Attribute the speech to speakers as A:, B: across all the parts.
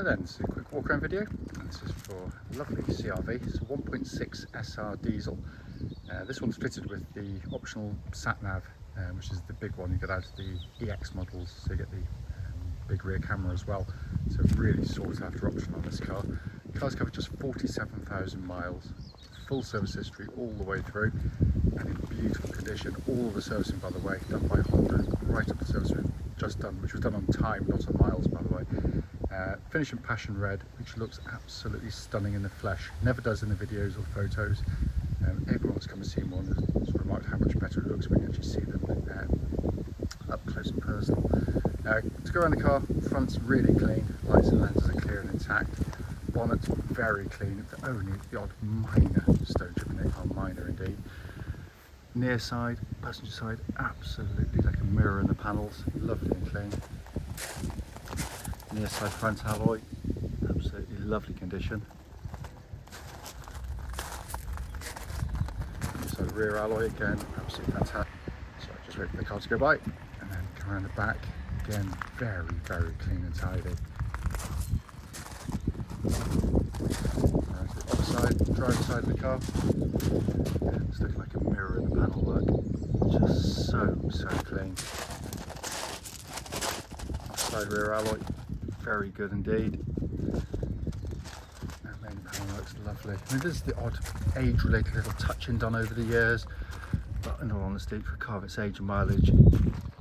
A: Right then, this is a quick walk around video, and this is for a lovely CRV. It's a 1.6 SR diesel. This one's fitted with the optional sat-nav, which is the big one you get out of the EX models, so you get the big rear camera as well. So really sought after option on this car. The car's covered just 47,000 miles, full service history all the way through, and in beautiful condition. All the servicing, by the way, done by Honda, right up to service we've just done, which was done on time, not on miles, by the way. Finish in passion red, which looks absolutely stunning in the flesh. Never does in the videos or photos. Everyone that's come and seen one has remarked how much better it looks when you actually see them up close and personal. To go around the car, front's really clean, lights and lenses are clear and intact. Bonnet's very clean, only the odd minor stone chip in it, minor indeed. Near side, passenger side, absolutely like a mirror in the panels, lovely and clean. Near side front alloy, absolutely lovely condition. Near side rear alloy, again, absolutely fantastic. So just wait for the car to go by, and then come around the back, again, very, very clean and tidy. Around to the other side, driver's side of the car, it's looking like a mirror in the panel, look, just so clean. Side rear alloy, very good indeed. That main panel looks lovely. I mean, there's the odd age-related little touching done over the years, but in all honesty, for a car of its age and mileage,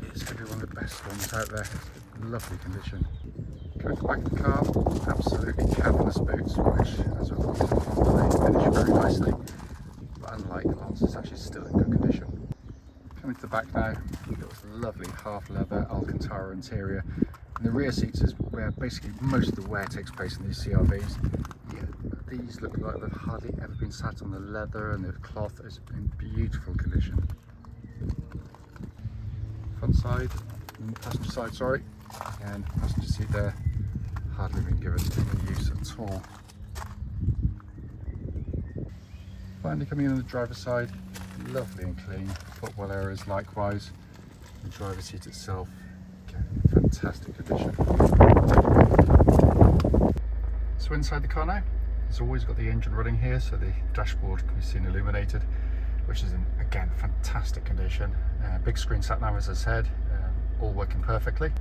A: it's going to be one of the best ones out there. Lovely condition. Going to the back of the car, absolutely cavernous boots, which, as we've looked at, they finish very nicely. But unlike the Lance, it's actually still in good condition. Coming to the back now, we've got this lovely half leather Alcantara interior. And the rear seats is where basically most of the wear takes place in these CRVs. Yeah, these look like they've hardly ever been sat on the leather, and the cloth is in beautiful condition. Front side, passenger side, sorry. Again, passenger seat there, hardly been given any use at all. Finally coming in on the driver's side, lovely and clean. Footwell areas likewise. The driver's seat itself, again, in fantastic condition. So inside the car now, it's always got the engine running here, so the dashboard can be seen illuminated, which is in, again, fantastic condition. Big screen sat nav, as I said, all working perfectly.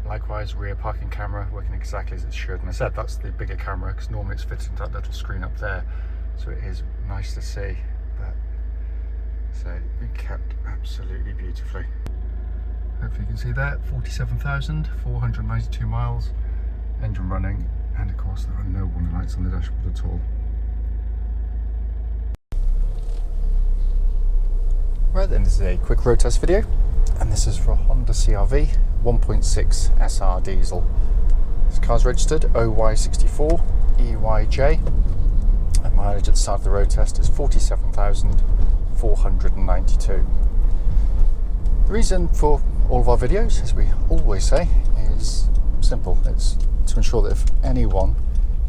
A: Likewise, rear parking camera working exactly as it should, and I said that's the bigger camera because normally it's fitted into that little screen up there, so it is nice to see. But so been kept absolutely beautifully. Hopefully you can see that, 47,492 miles, engine running, and of course there are no warning lights on the dashboard at all. Right then, this is a quick road test video, and this is for a Honda CRV 1.6 SR diesel. This car's registered OY64EYJ, and mileage at the start of the road test is 47,492. The reason for all of our videos, as we always say, is simple. It's to ensure that if anyone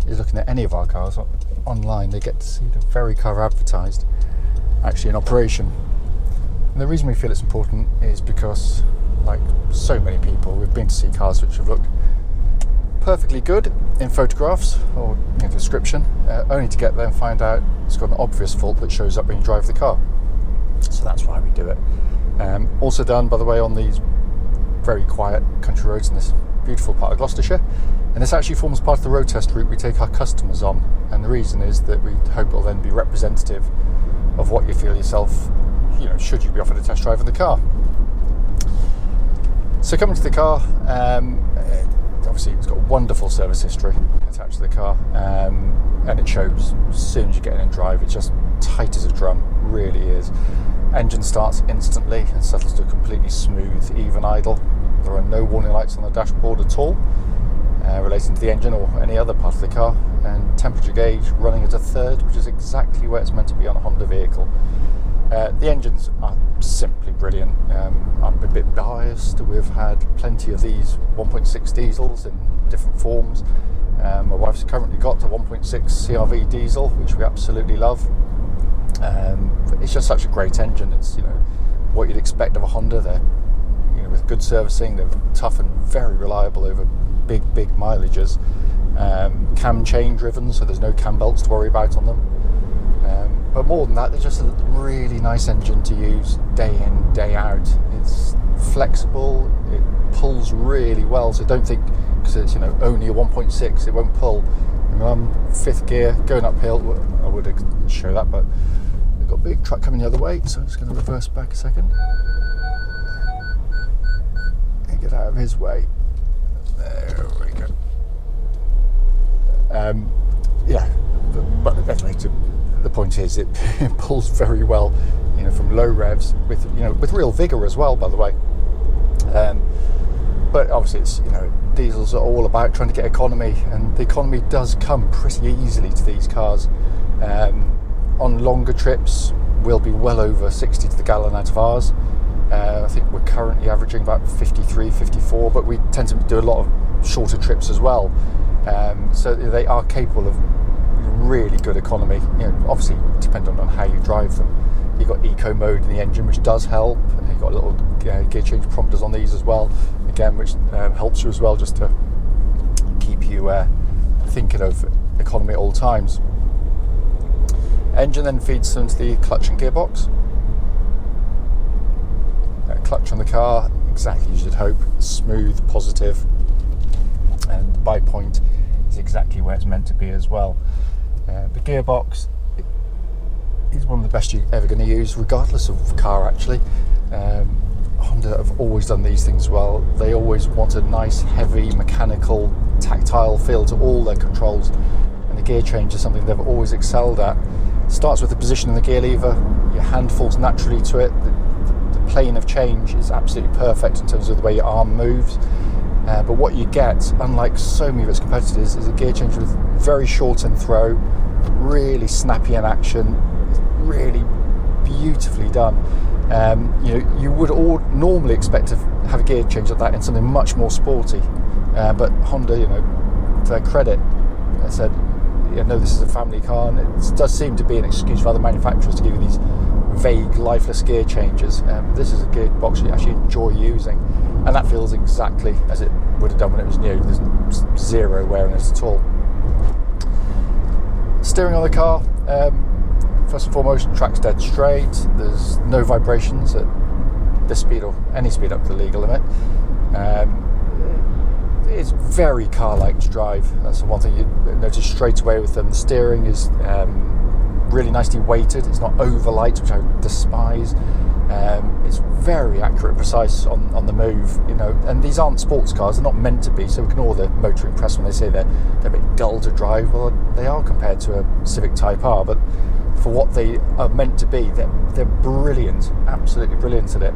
A: is looking at any of our cars online, they get to see the very car advertised actually in operation. And the reason we feel it's important is because, like so many people, we've been to see cars which have looked perfectly good in photographs or in description, only to get there and find out it's got an obvious fault that shows up when you drive the car. So that's why we do it. Also done, by the way, on these very quiet country roads in this beautiful part of Gloucestershire, and this actually forms part of the road test route we take our customers on, and the reason is that we hope it'll then be representative of what you feel yourself, you know, should you be offered a test drive in the car. So coming to the car, obviously it's got a wonderful service history attached to the car, and it shows as soon as you get in and drive. It's just tight as a drum, really is. Engine starts instantly and settles to a completely smooth, even idle. There are no warning lights on the dashboard at all relating to the engine or any other part of the car, and temperature gauge running at a third, which is exactly where it's meant to be on a Honda vehicle. The engines are simply brilliant. I'm a bit biased. We've had plenty of these 1.6 diesels in different forms. My wife's currently got a 1.6 CRV diesel, which we absolutely love. It's just such a great engine. It's, you know, what you'd expect of a Honda. They're, you know, with good servicing, they're tough and very reliable over big mileages. cam chain driven, so there's no cam belts to worry about on them. But more than that, they're just a really nice engine to use day in, day out. It's flexible, it pulls really well, so don't think because it's only a 1.6 it won't pull. Fifth gear going uphill, I would show that, but we've got a big truck coming the other way, so I'm just going to reverse back a second and get out of his way. There we go. But anyway, the point is it pulls very well, from low revs with real vigour as well, by the way. But obviously it's diesels are all about trying to get economy, and the economy does come pretty easily to these cars. On longer trips we'll be well over 60 to the gallon out of ours. I think we're currently averaging about 53, 54, but we tend to do a lot of shorter trips as well. So they are capable of really good economy, obviously depending on how you drive them. You've got eco mode in the engine, which does help, and you've got little gear change prompters on these as well, again, which helps you as well, just to keep you thinking of economy at all times. Engine then feeds into the clutch and gearbox. Clutch on the car, exactly as you'd hope, smooth, positive, and the bite point is exactly where it's meant to be as well. The gearbox is one of the best you're ever going to use, regardless of car actually. Honda have always done these things well. They always want a nice, heavy, mechanical, tactile feel to all their controls, and the gear change is something they've always excelled at. It starts with the position of the gear lever, your hand falls naturally to it, the plane of change is absolutely perfect in terms of the way your arm moves. But what you get, unlike so many of its competitors, is a gear change with very short in throw, really snappy in action, really beautifully done. You would all normally expect to have a gear change like that in something much more sporty, but Honda, to their credit, said, no, this is a family car, and it does seem to be an excuse for other manufacturers to give you these vague, lifeless gear changes. This is a gearbox you actually enjoy using, and that feels exactly as it would have done when it was new. There's zero weariness at all. Steering on the car, first and foremost, track's dead straight. There's no vibrations at this speed or any speed up to the legal limit. It's very car-like to drive. That's the one thing you notice straight away with them. The steering is really nicely weighted. It's not over light, which I despise. It's very accurate, precise on the move, and these aren't sports cars. They're not meant to be, so ignore the motoring press when they say they're a bit dull to drive. Well, they are compared to a Civic Type R, but for what they are meant to be, they're brilliant, absolutely brilliant at it.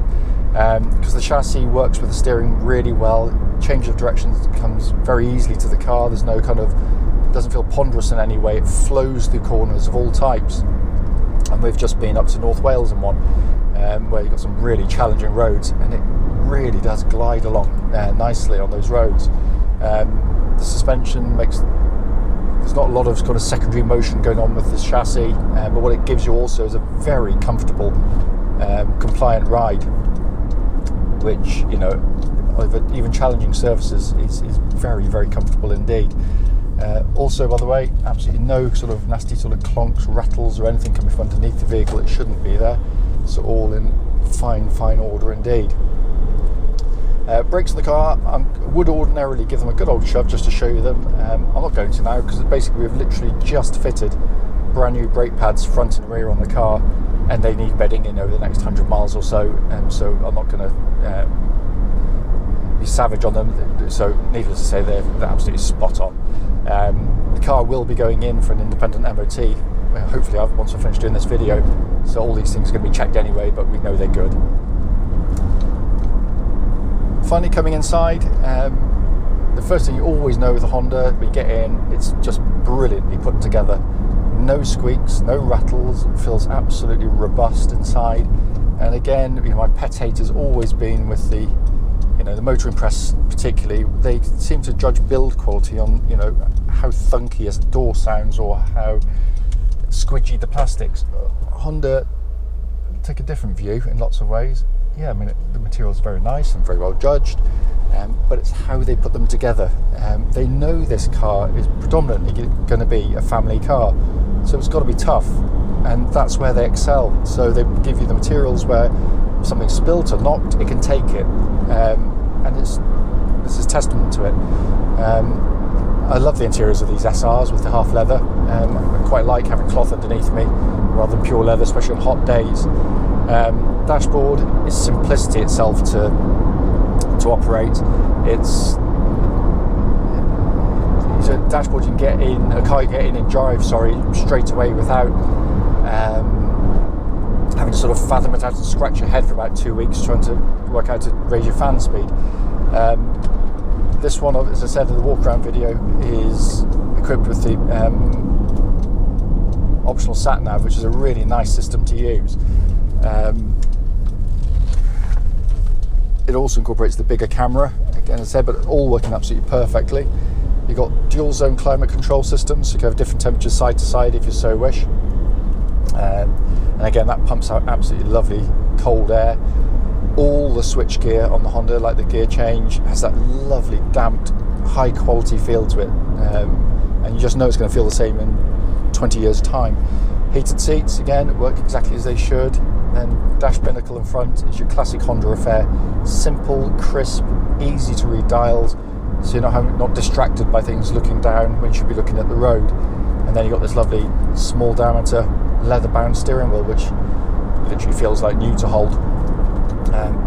A: Because the chassis works with the steering really well. Change of directions comes very easily to the car. There's no doesn't feel ponderous in any way. It flows through corners of all types. And we've just been up to North Wales in one, where you've got some really challenging roads, and it really does glide along nicely on those roads. The suspension there's not a lot of kind of secondary motion going on with this chassis, but what it gives you also is a very comfortable, compliant ride, which, over even challenging surfaces is very, very comfortable indeed. Also, by the way, absolutely no sort of nasty sort of clonks, rattles or anything coming from underneath the vehicle. It shouldn't be there. So all in fine order indeed. Brakes in the car, I would ordinarily give them a good old shove just to show you them. I'm not going to now, because basically we've literally just fitted brand new brake pads front and rear on the car, and they need bedding in over the next 100 miles or so, so I'm not going to be savage on them. So needless to say, they're absolutely spot on. The car will be going in for an independent MOT, hopefully once I finish doing this video, so all these things are going to be checked anyway, but we know they're good. Finally, coming inside, the first thing you always know with a Honda, when you get in, it's just brilliantly put together. No squeaks, no rattles. It feels absolutely robust inside. And again, my pet hate has always been with the motoring press particularly. They seem to judge build quality on how thunky a door sounds or how squidgy the plastics. Honda take a different view in lots of ways. Yeah, the material is very nice and very well judged. but it's how they put them together. They know this car is predominantly going to be a family car, so it's got to be tough, and that's where they excel. So they give you the materials where if something's spilt or knocked, it can take it, and this is testament to it. I love the interiors of these SRs with the half leather. I quite like having cloth underneath me rather than pure leather, especially on hot days. Dashboard is simplicity itself to operate. It's a dashboard you can get in, a car you get in drive, straight away without having to sort of fathom it out and scratch your head for about 2 weeks trying to work out to raise your fan speed. This one, as I said in the walk around video, is equipped with the optional sat nav, which is a really nice system to use. It also incorporates the bigger camera, again as I said, but all working absolutely perfectly. You've got dual zone climate control systems, so you can have different temperatures side to side if you so wish. And again, that pumps out absolutely lovely cold air. All the switch gear on the Honda, like the gear change, has that lovely damped, high quality feel to it. And you just know it's going to feel the same in 20 years time. Heated seats, again, work exactly as they should. Then dash binnacle in front is your classic Honda affair. Simple, crisp, easy to read dials, so you're not distracted by things looking down when you should be looking at the road. And then you've got this lovely small diameter leather bound steering wheel, which literally feels like new to hold.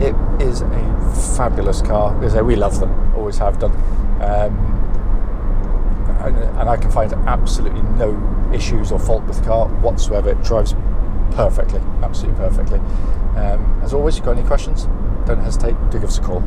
A: It is a fabulous car. We love them, always have done. And I can find absolutely no issues or fault with the car whatsoever. It drives perfectly, absolutely perfectly. As always, if you've got any questions, don't hesitate, do give us a call.